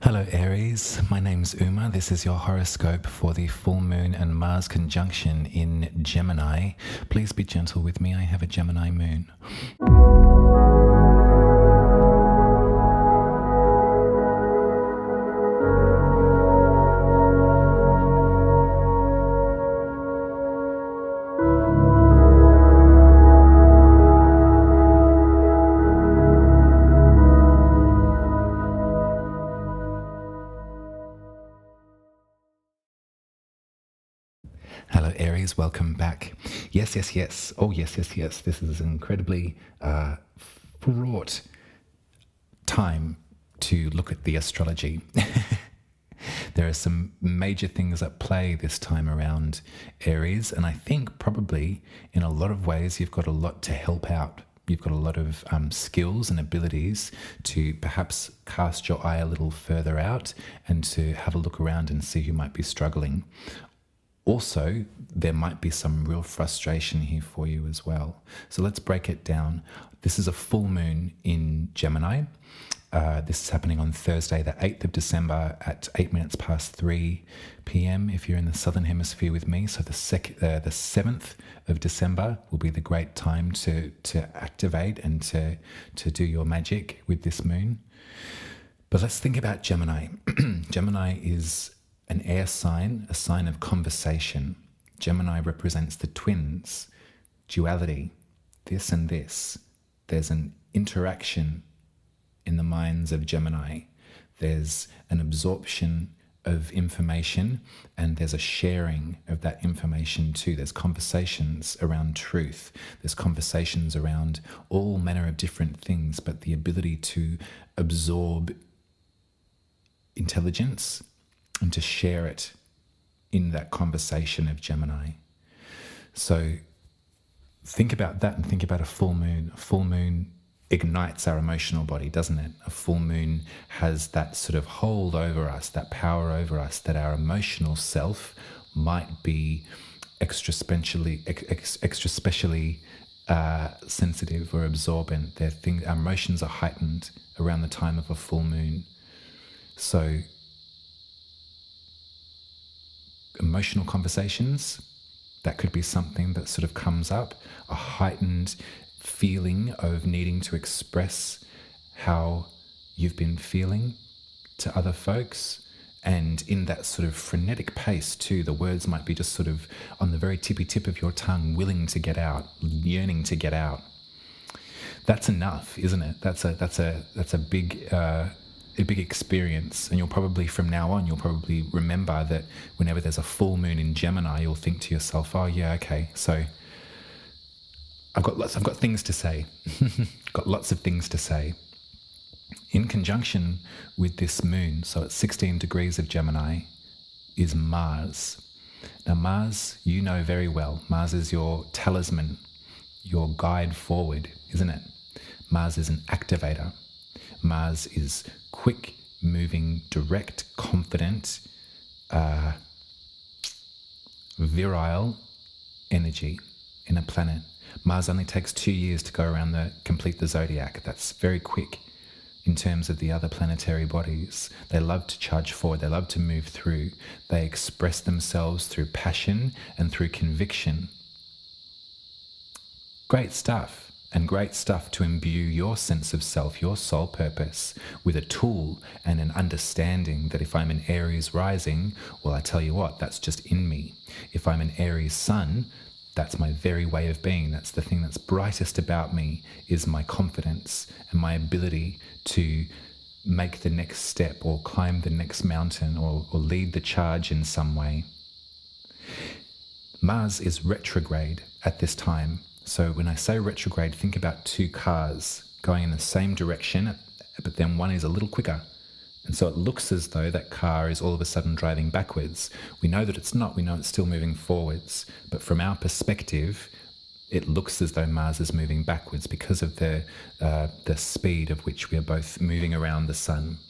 Hello Aries, my name's Uma. This is your horoscope for the full moon and Mars conjunction in Gemini. Please be gentle with me, I have a Gemini moon. Hello Aries, welcome back. Yes. Oh, yes. This is an incredibly fraught time to look at the astrology. There are some major things at play this time around, Aries, and I think probably in a lot of ways you've got a lot to help out. You've got a lot of skills and abilities to perhaps cast your eye a little further out and to have a look around and see who might be struggling. Also, there might be some real frustration here for you as well. So let's break it down. This is a full moon in Gemini. This is happening on Thursday, the 8th of December at 8 minutes past 3 p.m. if you're in the Southern Hemisphere with me. So the 7th of December will be the great time to activate and to do your magic with this moon. But let's think about Gemini. Gemini is an air sign, a sign of conversation. Gemini represents the twins, duality, this and this. There's an interaction in the minds of Gemini. There's an absorption of information and there's a sharing of that information too. There's conversations around truth. There's conversations around all manner of different things, but the ability to absorb intelligence and to share it in that conversation of Gemini. So think about that and think about a full moon. A full moon ignites our emotional body, doesn't it? A full moon has that sort of hold over us, that power over us, that our emotional self might be extra specially sensitive or absorbent. Our emotions are heightened around the time of a full moon. So emotional conversations, that could be something that sort of comes up, a heightened feeling of needing to express how you've been feeling to other folks. And in that sort of frenetic pace too, the words might be just sort of on the very tippy tip of your tongue, willing to get out, yearning to get out. That's enough, isn't it? That's a big experience, and you'll probably from now on remember that whenever there's a full moon in Gemini, you'll think to yourself, oh yeah, okay, so I've got things to say. Got lots of things to say. In conjunction with this moon, so at 16 degrees of Gemini, is Mars. Now Mars, you know very well, Mars is your talisman, your guide forward, isn't it? Mars is an activator. Mars is quick, moving, direct, confident, virile energy in a planet. Mars only takes 2 years to go around complete the zodiac. That's very quick in terms of the other planetary bodies. They love to charge forward. They love to move through. They express themselves through passion and through conviction. Great stuff. And great stuff to imbue your sense of self, your soul purpose, with a tool and an understanding that if I'm an Aries rising, well, I tell you what, that's just in me. If I'm an Aries sun, that's my very way of being. That's the thing that's brightest about me, is my confidence and my ability to make the next step or climb the next mountain or lead the charge in some way. Mars is retrograde at this time. So when I say retrograde, think about two cars going in the same direction, but then one is a little quicker. And so it looks as though that car is all of a sudden driving backwards. We know that it's not. We know it's still moving forwards. But from our perspective, it looks as though Mars is moving backwards because of the speed of which we are both moving around the sun.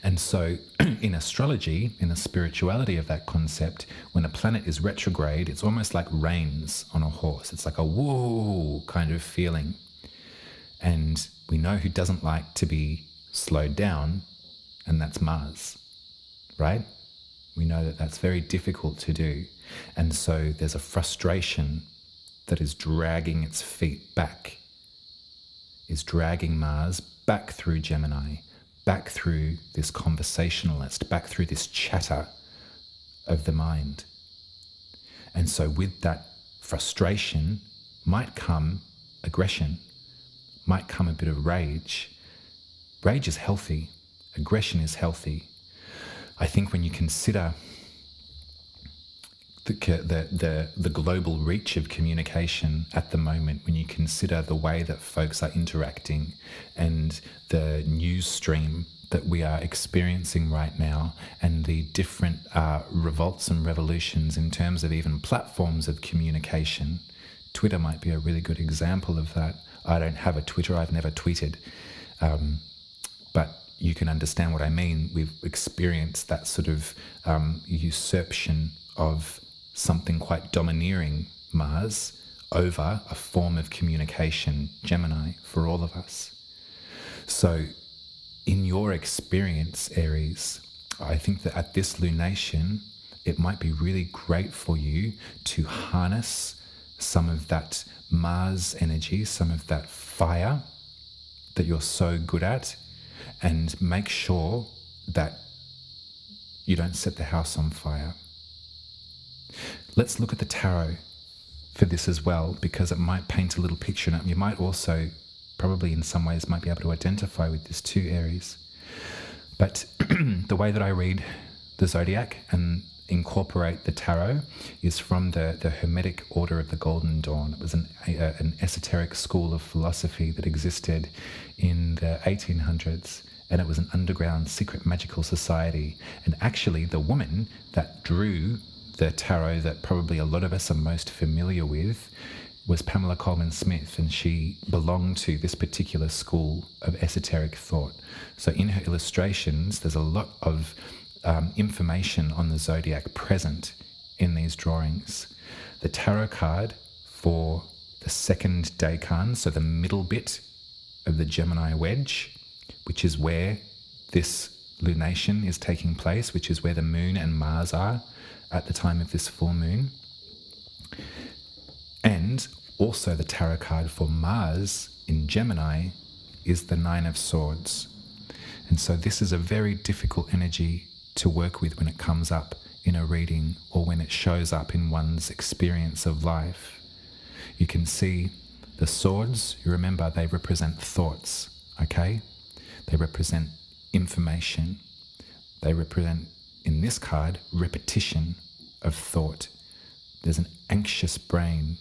And so in astrology, in the spirituality of that concept, when a planet is retrograde, it's almost like reins on a horse. It's like a whoa kind of feeling. And we know who doesn't like to be slowed down. and that's Mars, right? We know that that's very difficult to do. And so there's a frustration that is dragging its feet back, is dragging Mars back through Gemini, back through this conversationalist, back through this chatter of the mind. And so with that frustration might come aggression, might come a bit of rage. Rage is healthy. Aggression is healthy. I think when you consider the global reach of communication at the moment, when you consider the way that folks are interacting and the news stream that we are experiencing right now, and the different revolts and revolutions in terms of even platforms of communication. Twitter might be a really good example of that. I don't have a Twitter, I've never tweeted. But you can understand what I mean. We've experienced that sort of usurpation of something quite domineering, Mars, over a form of communication, Gemini, for all of us. So in your experience, Aries, I think that at this lunation, it might be really great for you to harness some of that Mars energy, some of that fire that you're so good at, and make sure that you don't set the house on fire. Let's look at the tarot for this as well, because it might paint a little picture, and you might also, probably in some ways, might be able to identify with this too, Aries. But the way that I read the zodiac and incorporate the tarot is from the Hermetic Order of the Golden Dawn. It was an esoteric school of philosophy that existed in the 1800s, and it was an underground secret magical society. And actually the woman that drew the tarot that probably a lot of us are most familiar with was Pamela Coleman Smith, and she belonged to this particular school of esoteric thought. So in her illustrations, there's a lot of information on the zodiac present in these drawings. The tarot card for the second decan, so the middle bit of the Gemini wedge, which is where this lunation is taking place, which is where the moon and Mars are at the time of this full moon. And also the tarot card for Mars in Gemini is the Nine of Swords. And so this is a very difficult energy to work with when it comes up in a reading or when it shows up in one's experience of life. You can see the swords, you remember, they represent thoughts, okay? They represent information. They represent, in this card, repetition of thought. There's an anxious brain.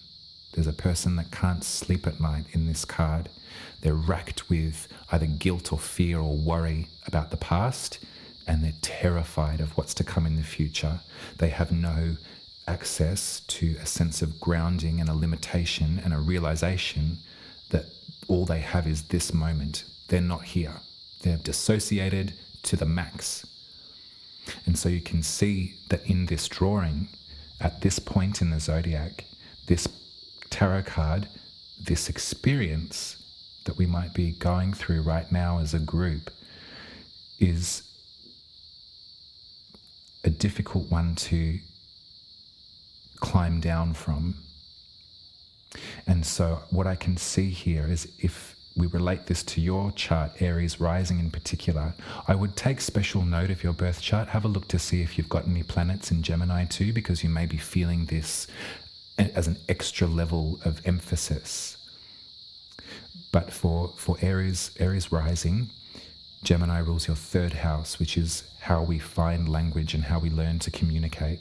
There's a person that can't sleep at night in this card. They're racked with either guilt or fear or worry about the past, and they're terrified of what's to come in the future. They have no access to a sense of grounding and a limitation and a realization that all they have is this moment. They're not here. They're dissociated to the max. And so you can see that in this drawing, at this point in the zodiac, this tarot card, this experience that we might be going through right now as a group is a difficult one to climb down from. And so what I can see here is, if we relate this to your chart, Aries rising in particular, I would take special note of your birth chart. Have a look to see if you've got any planets in Gemini too, because you may be feeling this as an extra level of emphasis. But for Aries rising, Gemini rules your third house, which is how we find language and how we learn to communicate.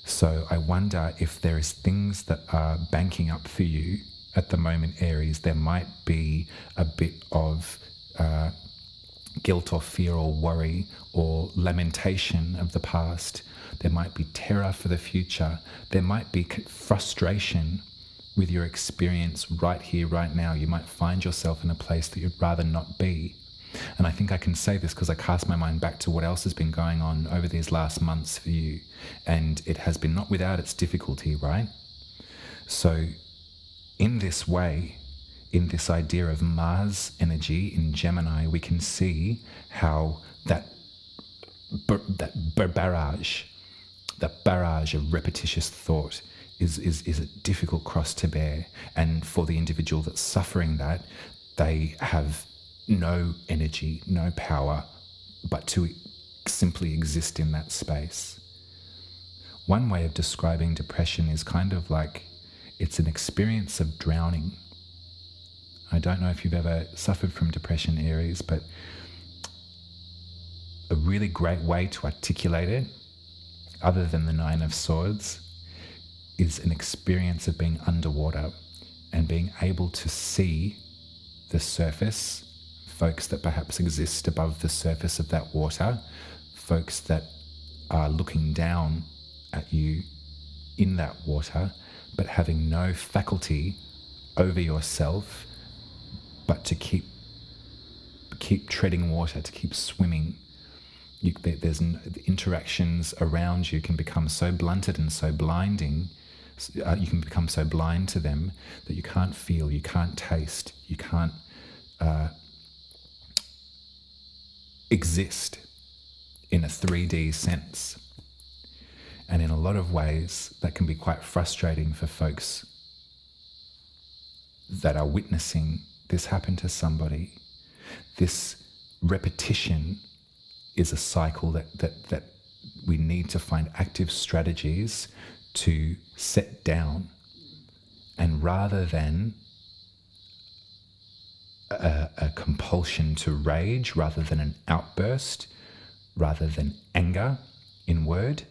So I wonder if there is things that are banking up for you at the moment, Aries. There might be a bit of guilt or fear or worry or lamentation of the past. There might be terror for the future. There might be frustration with your experience right here, right now. You might find yourself in a place that you'd rather not be. And I think I can say this because I cast my mind back to what else has been going on over these last months for you. And it has been not without its difficulty, right? So in this way, in this idea of Mars energy in Gemini, we can see how that barrage, that barrage of repetitious thought is a difficult cross to bear. And for the individual that's suffering that, they have no energy, no power, but to simply exist in that space. One way of describing depression is kind of like it's an experience of drowning. I don't know if you've ever suffered from depression, Aries, but a really great way to articulate it, other than the Nine of Swords, is an experience of being underwater and being able to see the surface, folks that perhaps exist above the surface of that water, folks that are looking down at you in that water, but having no faculty over yourself, but to keep treading water, to keep swimming. There's interactions around you can become so blunted and so blinding. You can become so blind to them that you can't feel, you can't taste, you can't exist in a 3D sense. And in a lot of ways, that can be quite frustrating for folks that are witnessing this happen to somebody. This repetition is a cycle that we need to find active strategies to set down. And rather than a compulsion to rage, rather than an outburst, rather than anger in word,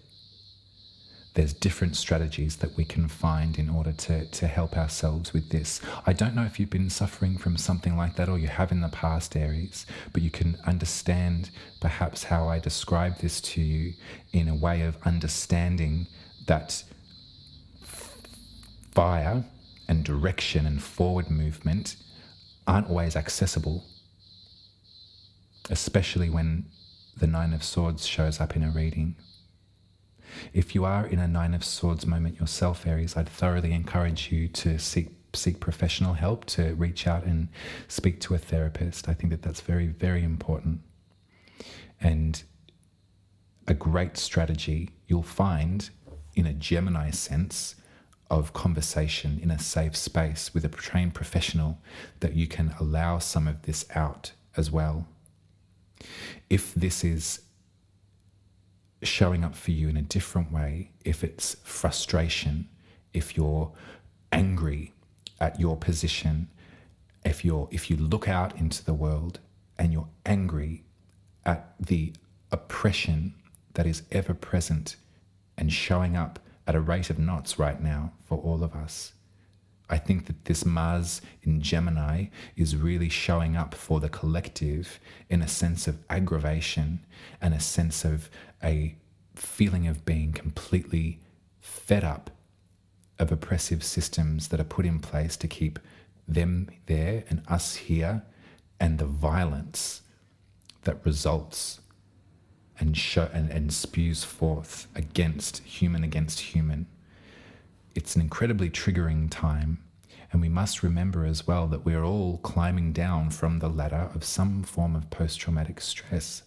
there's different strategies that we can find in order to help ourselves with this. I don't know if you've been suffering from something like that or you have in the past, Aries, but you can understand perhaps how I describe this to you in a way of understanding that fire and direction and forward movement aren't always accessible, especially when the Nine of Swords shows up in a reading. If you are in a Nine of Swords moment yourself, Aries, I'd thoroughly encourage you to seek professional help, to reach out and speak to a therapist. I think that that's very, very important. And a great strategy you'll find in a Gemini sense of conversation in a safe space with a trained professional, that you can allow some of this out as well. If this is showing up for you in a different way, if it's frustration, if you're angry at your position, if you look out into the world and you're angry at the oppression that is ever present and showing up at a rate of knots right now for all of us, I think that this Mars in Gemini is really showing up for the collective in a sense of aggravation and a sense of a feeling of being completely fed up of oppressive systems that are put in place to keep them there and us here, and the violence that results and spews forth against human. It's an incredibly triggering time, and we must remember as well that we're all climbing down from the ladder of some form of post-traumatic stress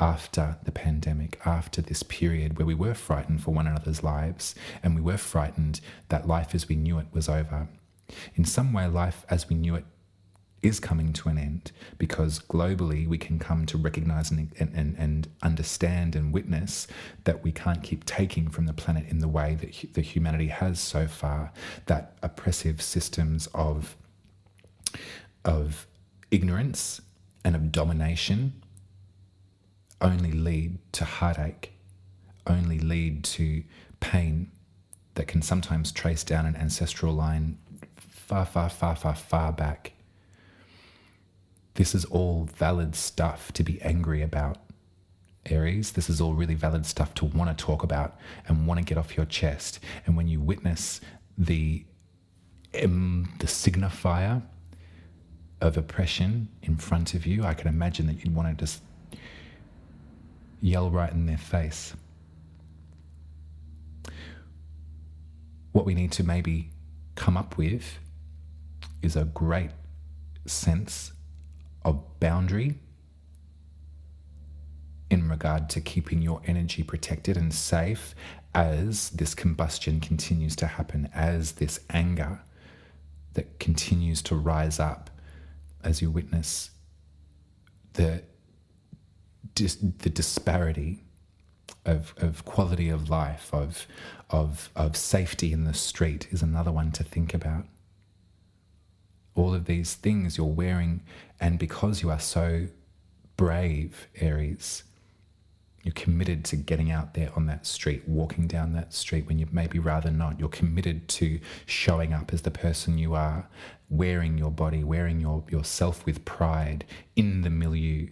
after the pandemic, after this period where we were frightened for one another's lives, and we were frightened that life as we knew it was over. In some way, life as we knew it is coming to an end, because globally we can come to recognize and understand and witness that we can't keep taking from the planet in the way that the humanity has so far, that oppressive systems of ignorance and of domination only lead to heartache, only lead to pain that can sometimes trace down an ancestral line far back. This is all valid stuff to be angry about, Aries. This is all really valid stuff to want to talk about and want to get off your chest. And when you witness the signifier of oppression in front of you, I can imagine that you'd want to just yell right in their face. What we need to maybe come up with is a great sense of boundary in regard to keeping your energy protected and safe as this combustion continues to happen, as this anger that continues to rise up as you witness the disparity of quality of life, of safety in the street is another one to think about. All of these things you're wearing, and because you are so brave, Aries, you're committed to getting out there on that street, walking down that street when you maybe rather not. You're committed to showing up as the person you are, wearing your body, wearing yourself with pride in the milieu.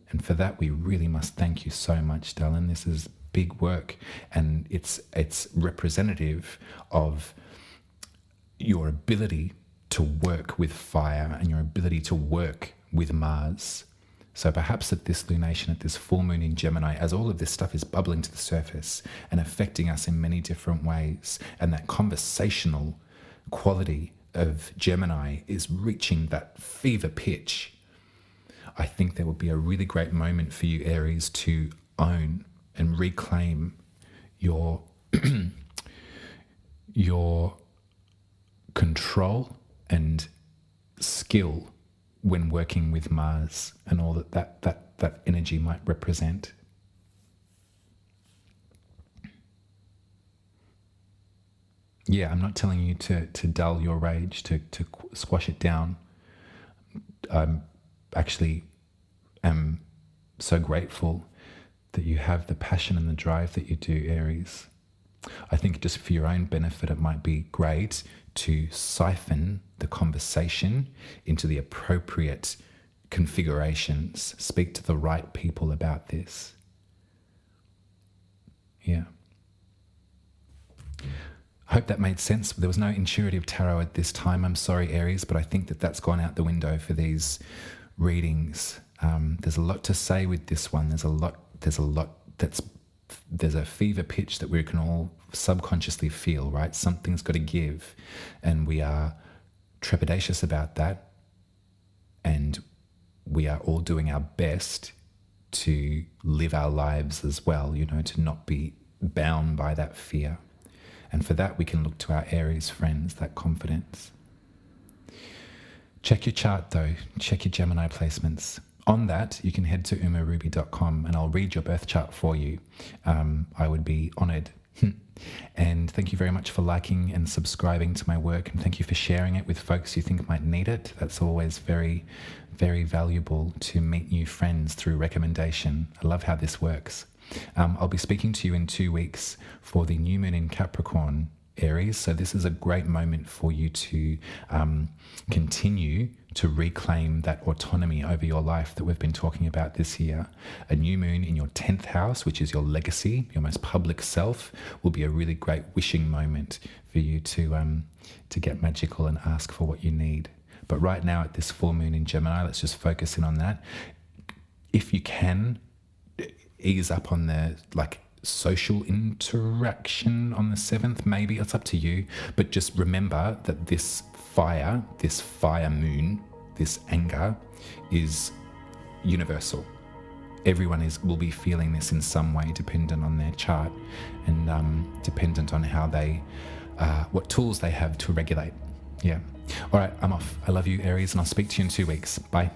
And for that, we really must thank you so much, darling. This is big work, and it's representative of your ability to work with fire and your ability to work with Mars. So perhaps at this lunation, at this full moon in Gemini, as all of this stuff is bubbling to the surface and affecting us in many different ways, and that conversational quality of Gemini is reaching that fever pitch, I think there would be a really great moment for you, Aries, to own and reclaim your your control and skill when working with Mars and all that energy might represent. Yeah, I'm not telling you to dull your rage, to squash it down. I'm actually am so grateful that you have the passion and the drive that you do, Aries. I think just for your own benefit, it might be great to siphon the conversation into the appropriate configurations. Speak to the right people about this. Yeah. I hope that made sense. There was no intuitive tarot at this time. I'm sorry, Aries, but I think that's gone out the window for these readings. There's a lot to say with this one. There's a fever pitch that we can all subconsciously feel, right? Something's got to give, and we are trepidatious about that, and we are all doing our best to live our lives as well, to not be bound by that fear. And for that, we can look to our Aries friends, that confidence. Check your chart though, check your Gemini placements. On that, you can head to umaruby.com and I'll read your birth chart for you. I would be honored. And thank you very much for liking and subscribing to my work, and thank you for sharing it with folks you think might need it. That's always very, very valuable to meet new friends through recommendation. I love how this works. I'll be speaking to you in 2 weeks for the new moon in Capricorn, Aries. So this is a great moment for you to continue to reclaim that autonomy over your life that we've been talking about this year. A new moon in your 10th house, which is your legacy, your most public self, will be a really great wishing moment for you to get magical and ask for what you need. But right now at this full moon in Gemini, let's just focus in on that. If you can, ease up on the social interaction on the 7th, maybe. It's up to you. But just remember that this fire moon, this anger is universal. Everyone will be feeling this in some way, dependent on their chart and dependent on how they, what tools they have to regulate. Yeah. All right, I'm off. I love you, Aries, and I'll speak to you in 2 weeks. Bye.